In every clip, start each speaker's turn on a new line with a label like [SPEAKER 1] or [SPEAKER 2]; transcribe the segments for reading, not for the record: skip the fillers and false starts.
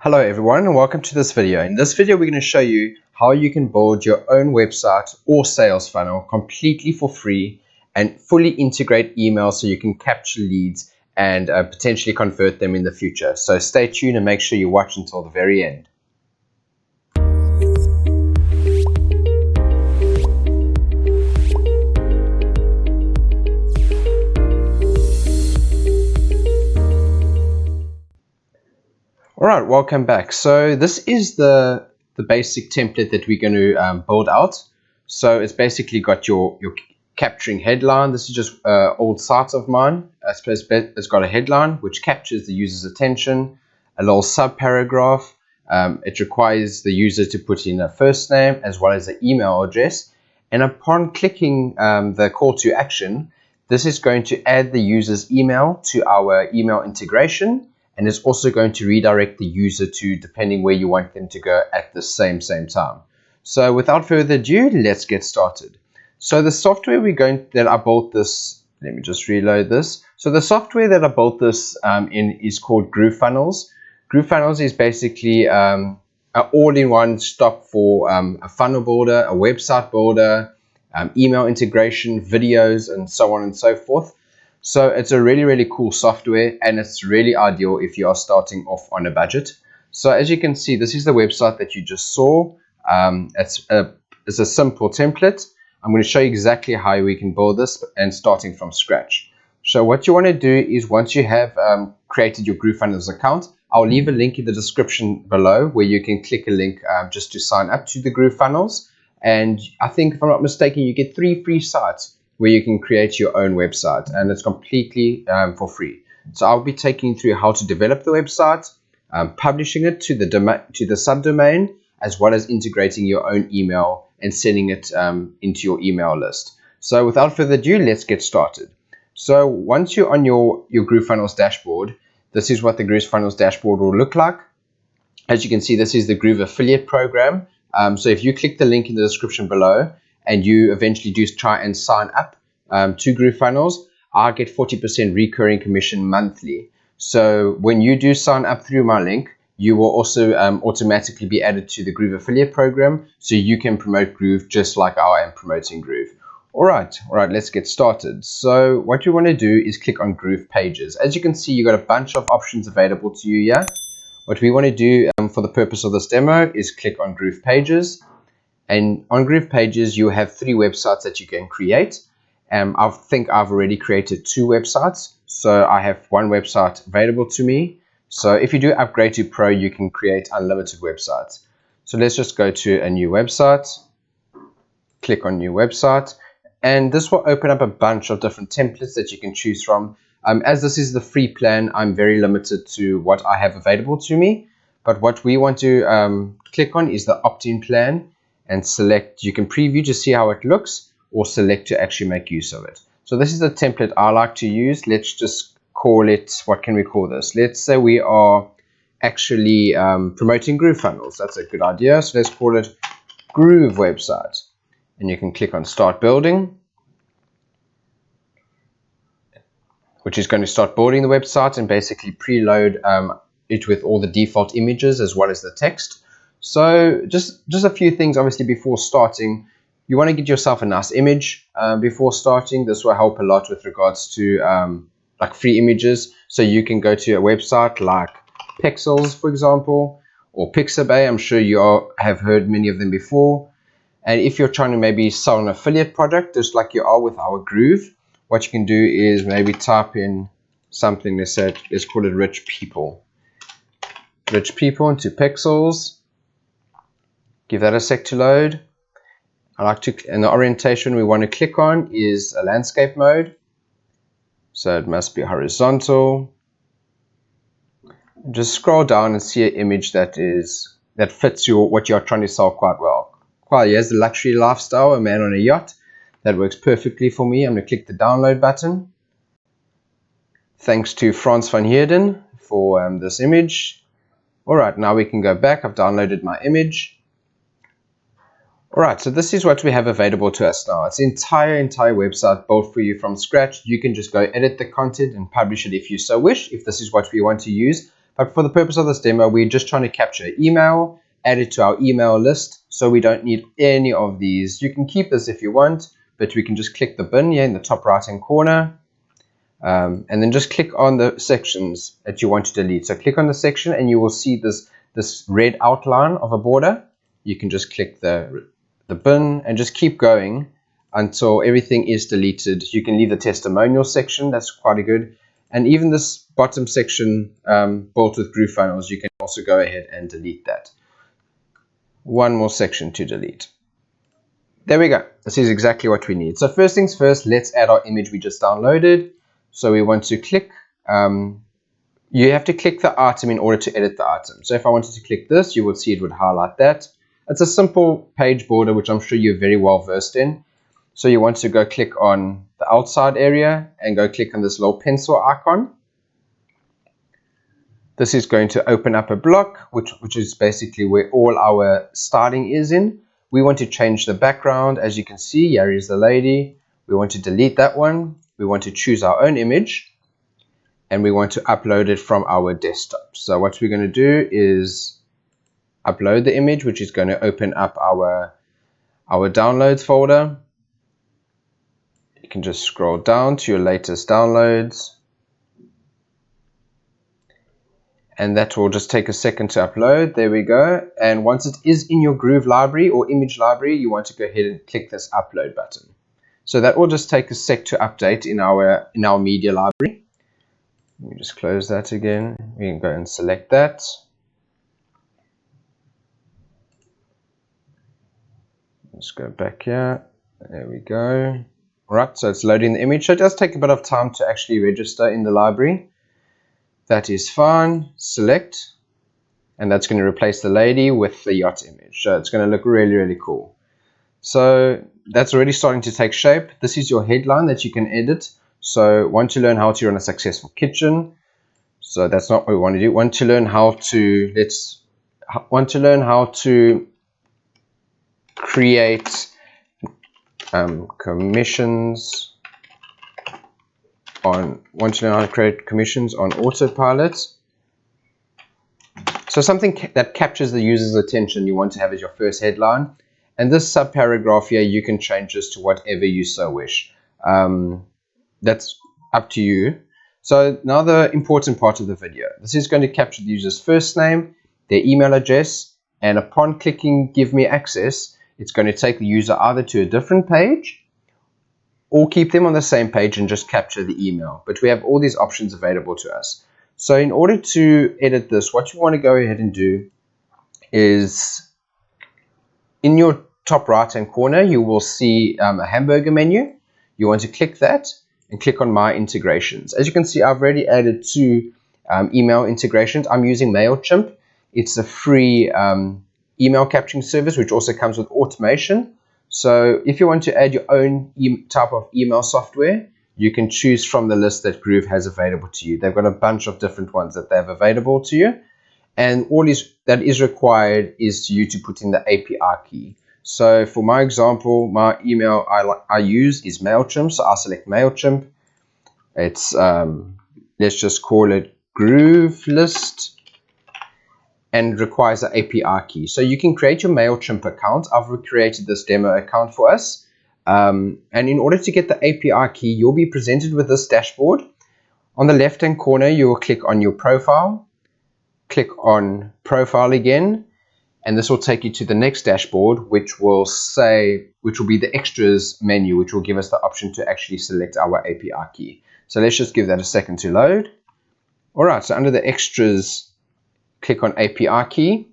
[SPEAKER 1] Hello everyone and welcome to this video. In this video we're going to show you how you can build your own website or sales funnel completely for free and fully integrate email so you can capture leads and potentially convert them in the future. So stay tuned and make sure you watch until the very end. Alright, welcome back. So this is the basic template that we're going to build out. So it's basically got your capturing headline. This is just old site of mine. I suppose it's got a headline which captures the user's attention, a little subparagraph. It requires the user to put in a first name as well as an email address. And upon clicking the call to action, this is going to add the user's email to our email integration. And it's also going to redirect the user to depending where you want them to go at the same time. So without further ado, let's get started. So the software that I built this, let me just reload this. So the software that I built this in is called GrooveFunnels. GrooveFunnels is basically an all-in-one stop for a funnel builder, a website builder, email integration, videos, and so on and so forth. So it's a really cool software, and it's really ideal if you are starting off on a budget. So as you can see, this is the website that you just saw. It's a simple template. I'm going to show you exactly how we can build this and starting from scratch. So what you want to do is once you have created your GrooveFunnels account, I'll leave a link in the description below where you can click a link just to sign up to the GrooveFunnels. And I think, if I'm not mistaken, you get 3 free sites where you can create your own website, and it's completely for free. So I'll be taking you through how to develop the website, publishing it to the subdomain, as well as integrating your own email and sending it into your email list. So without further ado, let's get started. So once you're on your GrooveFunnels dashboard, this is what the GrooveFunnels dashboard will look like. As you can see, this is the Groove affiliate program. So if you click the link in the description below, and you eventually do try and sign up to GrooveFunnels, I get 40% recurring commission monthly. So when you do sign up through my link, you will also automatically be added to the Groove affiliate program, so you can promote Groove just like I am promoting Groove. All right, let's get started. So what you want to do is click on Groove pages. As you can see, you've got a bunch of options available to you here. What we want to do for the purpose of this demo is click on Groove pages. And on Groove pages, you have 3 websites that you can create. I think I've already created 2 websites. So I have 1 website available to me. So if you do upgrade to Pro, you can create unlimited websites. So let's just go to a new website, click on new website, and this will open up a bunch of different templates that you can choose from. As this is the free plan, I'm very limited to what I have available to me. But what we want to click on is the opt-in plan. And select, you can preview to see how it looks, or select to actually make use of it. So this is the template I like to use. Let's just call it, what can we call this? Let's say we are actually promoting GrooveFunnels. That's a good idea. So let's call it Groove website. And you can click on start building, which is going to start building the website and basically preload it with all the default images as well as the text. So just a few things, obviously, before starting. You want to get yourself a nice image before starting. This will help a lot with regards to like free images. So you can go to a website like Pexels, for example, or Pixabay. I'm sure you have heard many of them before. And if you're trying to maybe sell an affiliate product, just like you are with our Groove, what you can do is maybe type in something. Let's call it rich people. Rich people into Pexels. Give that a sec to load. And the orientation we want to click on is a landscape mode. So it must be horizontal. Just scroll down and see an image that fits what you're trying to sell quite well. Here's the luxury lifestyle, a man on a yacht. That works perfectly for me. I'm going to click the download button. Thanks to Frans van Heerden for this image. All right, now we can go back. I've downloaded my image. Alright, so this is what we have available to us now. It's the entire website built for you from scratch. You can just go edit the content and publish it if you so wish, if this is what we want to use. But for the purpose of this demo, we're just trying to capture email, add it to our email list, so we don't need any of these. You can keep this if you want, but we can just click the bin here in the top right hand corner, and then just click on the sections that you want to delete. So click on the section and you will see this red outline of a border. You can just click the bin and just keep going until everything is deleted. You can leave the testimonial section, that's quite good. And even this bottom section built with GrooveFunnels, you can also go ahead and delete that. One more section to delete. There we go. This is exactly what we need. So first things first, let's add our image we just downloaded. So we want to click, you have to click the item in order to edit the item. So if I wanted to click this, you would see it would highlight that. It's a simple page border, which I'm sure you're very well versed in. So you want to go click on the outside area and go click on this little pencil icon. This is going to open up a block, which is basically where all our styling is in. We want to change the background. As you can see, here is the lady. We want to delete that one. We want to choose our own image, and we want to upload it from our desktop. So what we're going to do is upload the image, which is going to open up our downloads folder. You can just scroll down to your latest downloads, and that will just take a second to upload. There we go. And once it is in your Groove library or image library, you want to go ahead and click this upload button. So that will just take a sec to update in our media library. Let me just close that again. We can go and select that. Let's go back here. There we go. All right, so it's loading the image. So it does take a bit of time to actually register in the library. That is fine. Select, and that's going to replace the lady with the yacht image. So it's going to look really, really cool. So that's already starting to take shape. This is your headline that you can edit. So want to learn how to run a successful kitchen. So that's not what we want to do. Want to learn how to create commissions on autopilot. So something that captures the user's attention you want to have as your first headline. And this subparagraph here, you can change this to whatever you so wish. That's up to you. So now the important part of the video. This is going to capture the user's first name, their email address, and upon clicking Give Me Access, it's going to take the user either to a different page or keep them on the same page and just capture the email. But we have all these options available to us. So in order to edit this, what you want to go ahead and do is in your top right hand corner, you will see a hamburger menu. You want to click that and click on My Integrations. As you can see, I've already added 2 email integrations. I'm using MailChimp. It's a free email capturing service, which also comes with automation. So if you want to add your own type of email software, you can choose from the list that Groove has available to you. They've got a bunch of different ones that they have available to you. And all that is required is you to put in the API key. So for my example, my email I use is MailChimp. So I'll select MailChimp. It's, let's just call it Groove List, and requires an API key. So you can create your MailChimp account. I've recreated this demo account for us. And in order to get the API key, you'll be presented with this dashboard. On the left-hand corner, you will click on your profile. Click on Profile again, and this will take you to the next dashboard, which will be the Extras menu, which will give us the option to actually select our API key. So let's just give that a second to load. All right, so under the Extras, click on API key.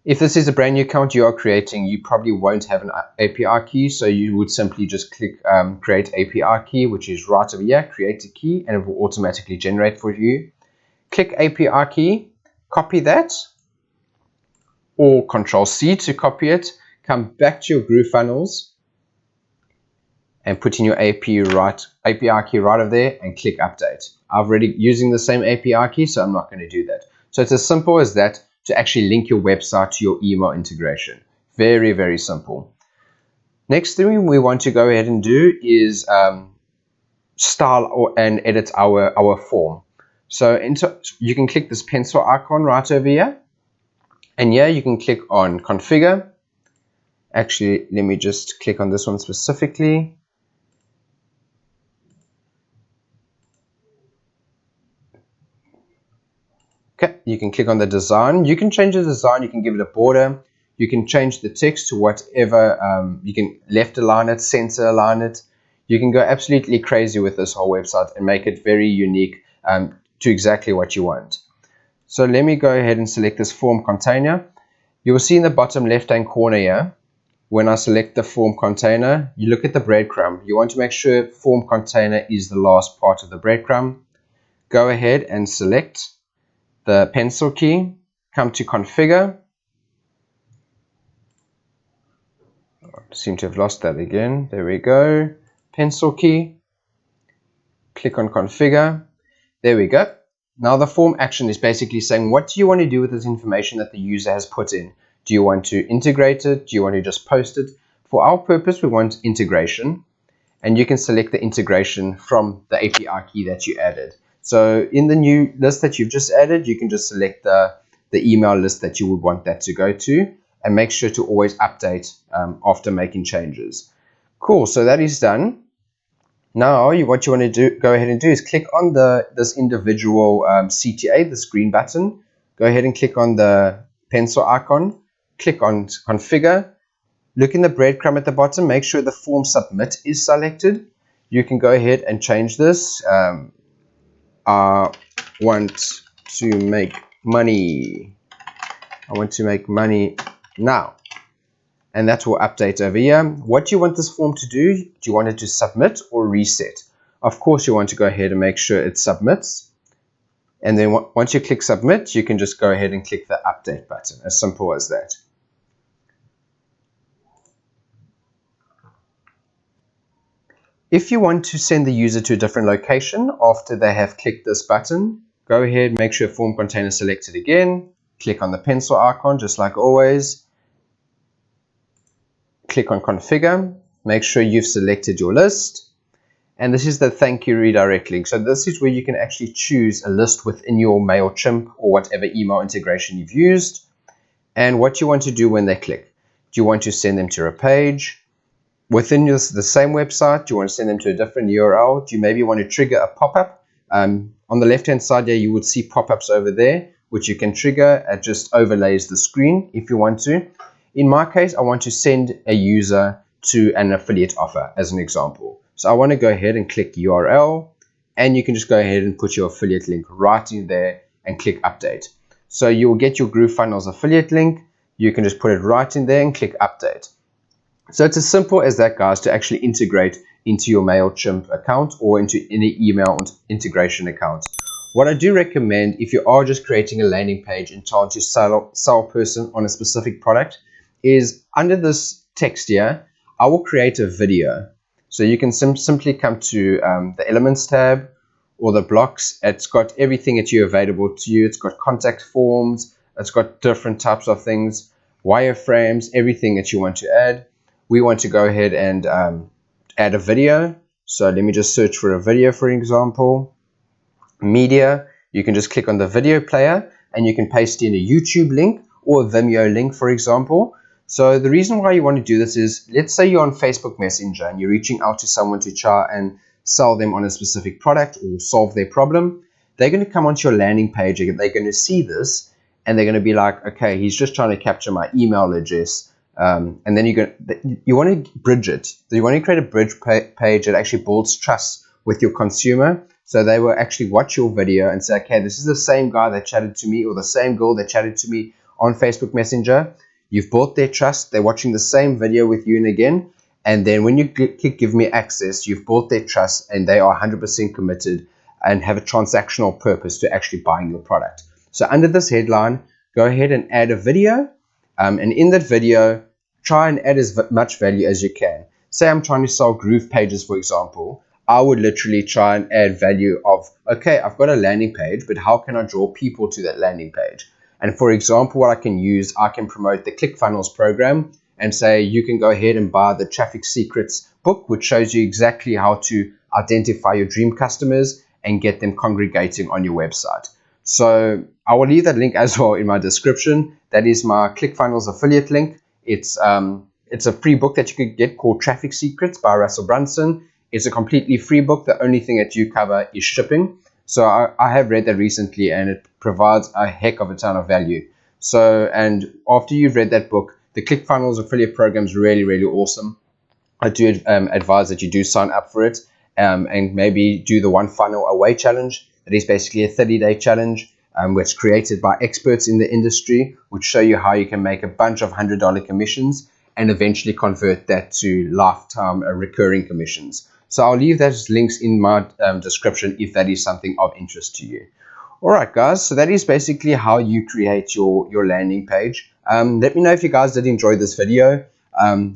[SPEAKER 1] If this is a brand new account you are creating, you probably won't have an API key, so you would simply just click Create API Key, which is right over here, Create a Key, and it will automatically generate for you. Click API Key, copy that, or Control-C to copy it. Come back to your GrooveFunnels and put in your API key right over there and click Update. I'm already using the same API key, so I'm not going to do that. So it's as simple as that to actually link your website to your email integration. Very, very simple. Next thing we want to go ahead and do is style and edit our form. So you can click this pencil icon right over here, and here you can click on configure. Actually, let me just click on this one specifically. Okay, you can click on the design. You can change the design. You can give it a border. You can change the text to whatever. You can left align it, center align it. You can go absolutely crazy with this whole website and make it very unique to exactly what you want. So let me go ahead and select this form container. You will see in the bottom left-hand corner here, when I select the form container, you look at the breadcrumb. You want to make sure form container is the last part of the breadcrumb. Go ahead and select the pencil key, come to configure. I seem to have lost that again. There we go. Pencil key, click on configure. There we go. Now the form action is basically saying, what do you want to do with this information that the user has put in? Do you want to integrate it? Do you want to just post it? For our purpose, we want integration, and you can select the integration from the API key that you added. So in the new list that you've just added, you can just select the email list that you would want that to go to, and make sure to always update after making changes. Cool, so that is done. Now, what you want to do, go ahead and do is click on this individual CTA, this green button. Go ahead and click on the pencil icon. Click on configure. Look in the breadcrumb at the bottom. Make sure the form submit is selected. You can go ahead and change this. I want to make money. I want to make money now. And that will update over here. What do you want this form to do? Do you want it to submit or reset? Of course, you want to go ahead and make sure it submits. And then once you click submit, you can just go ahead and click the update button. As simple as that. If you want to send the user to a different location after they have clicked this button, go ahead, make sure form container selected again. Click on the pencil icon, just like always. Click on configure, make sure you've selected your list, and this is the thank you redirect link. So this is where you can actually choose a list within your MailChimp or whatever email integration you've used, and what you want to do when they click. Do you want to send them to a page within the same website? Do you want to send them to a different URL? Do you maybe want to trigger a pop-up? On the left hand side there, you would see pop-ups over there, which you can trigger. It just overlays the screen if you want to. In my case, I want to send a user to an affiliate offer as an example. So I want to go ahead and click URL, and you can just go ahead and put your affiliate link right in there and click update. So you'll get your GrooveFunnels affiliate link. You can just put it right in there and click update. So it's as simple as that, guys, to actually integrate into your MailChimp account or into any email integration account. What I do recommend, if you are just creating a landing page and trying to sell a person on a specific product, is under this text here, I will create a video. So you can simply come to the Elements tab or the blocks. It's got everything that you available to you. It's got contact forms. It's got different types of things, wireframes, everything that you want to add. We want to go ahead and add a video. So let me just search for a video, for example. Media, you can just click on the video player and you can paste in a YouTube link or a Vimeo link, for example. So the reason why you want to do this is, let's say you're on Facebook Messenger and you're reaching out to someone to try and sell them on a specific product or solve their problem. They're going to come onto your landing page, they're going to see this, and they're going to be like, okay, he's just trying to capture my email address. And then you want to bridge it. So you want to create a bridge page that actually builds trust with your consumer. So they will actually watch your video and say, okay, this is the same guy that chatted to me or the same girl that chatted to me on Facebook Messenger. You've built their trust. They're watching the same video with you and again. And then when you click give me access, you've built their trust and they are 100% committed and have a transactional purpose to actually buying your product. So under this headline, go ahead and add a video. And in that video, try and add as much value as you can. Say I'm trying to sell Groove pages, for example. I would literally try and add value of, okay, I've got a landing page, but how can I draw people to that landing page? And for example, what I can use, I can promote the ClickFunnels program and say you can go ahead and buy the Traffic Secrets book, which shows you exactly how to identify your dream customers and get them congregating on your website. So I will leave that link as well in my description. That is my ClickFunnels affiliate link. It's a free book that you could get called Traffic Secrets by Russell Brunson. It's a completely free book. The only thing that you cover is shipping. So I have read that recently, and it provides a heck of a ton of value. So, and after you've read that book, the ClickFunnels affiliate program is really, really awesome. I do advise that you do sign up for it, and maybe do the One Funnel Away challenge. That is basically a 30-day challenge, which is created by experts in the industry, which show you how you can make a bunch of $100 commissions and eventually convert that to lifetime recurring commissions. So I'll leave those links in my description if that is something of interest to you. All right, guys, so that is basically how you create your landing page. Let me know if you guys did enjoy this video.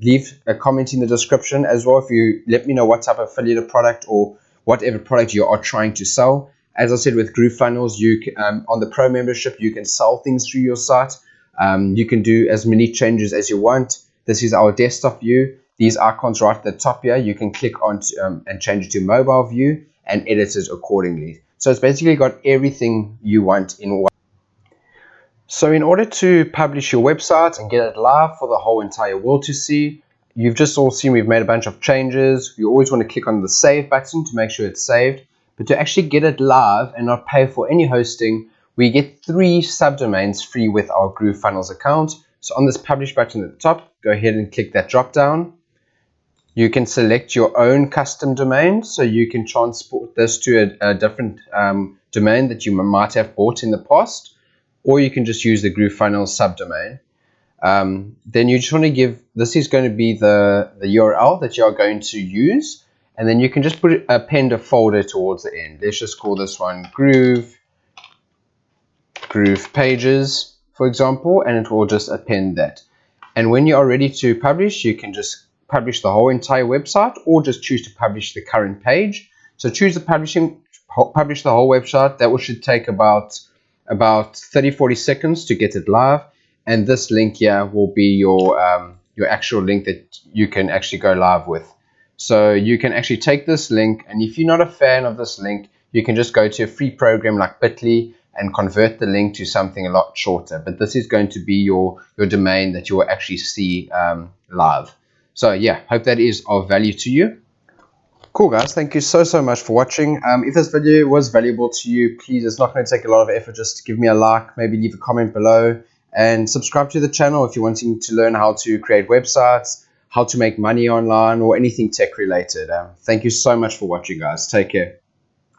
[SPEAKER 1] Leave a comment in the description as well if you let me know what type of affiliate product or whatever product you are trying to sell. As I said, with GrooveFunnels, you can, on the pro membership, you can sell things through your site. You can do as many changes as you want. This is our desktop view. These icons right at the top here, you can click on and change it to mobile view and edit it accordingly. So it's basically got everything you want in one. So in order to publish your website and get it live for the whole entire world to see, you've just all seen we've made a bunch of changes. You always want to click on the save button to make sure it's saved. But to actually get it live and not pay for any hosting, we get 3 subdomains free with our GrooveFunnels account. So on this publish button at the top, go ahead and click that drop down. You can select your own custom domain, so you can transport this to a different domain that you might have bought in the past, or you can just use the GrooveFunnels subdomain. Then you just want to give, this is going to be the URL that you are going to use, and then you can just append a folder towards the end. Let's just call this one Groove Pages, for example, and it will just append that. And when you are ready to publish, you can just publish the whole entire website, or just choose to publish the current page. So choose the publish the whole website. That should take about 30-40 seconds to get it live, and this link here will be your actual link that you can actually go live with. So you can actually take this link, and if you're not a fan of this link, you can just go to a free program like Bitly and convert the link to something a lot shorter. But this is going to be your domain that you will actually see live. So yeah, hope that is of value to you. Cool, guys. Thank you so much for watching. If this video was valuable to you, please, it's not going to take a lot of effort. Just give me a like, maybe leave a comment below, and subscribe to the channel if you're wanting to learn how to create websites, how to make money online, or anything tech related. Thank you so much for watching, guys. Take care.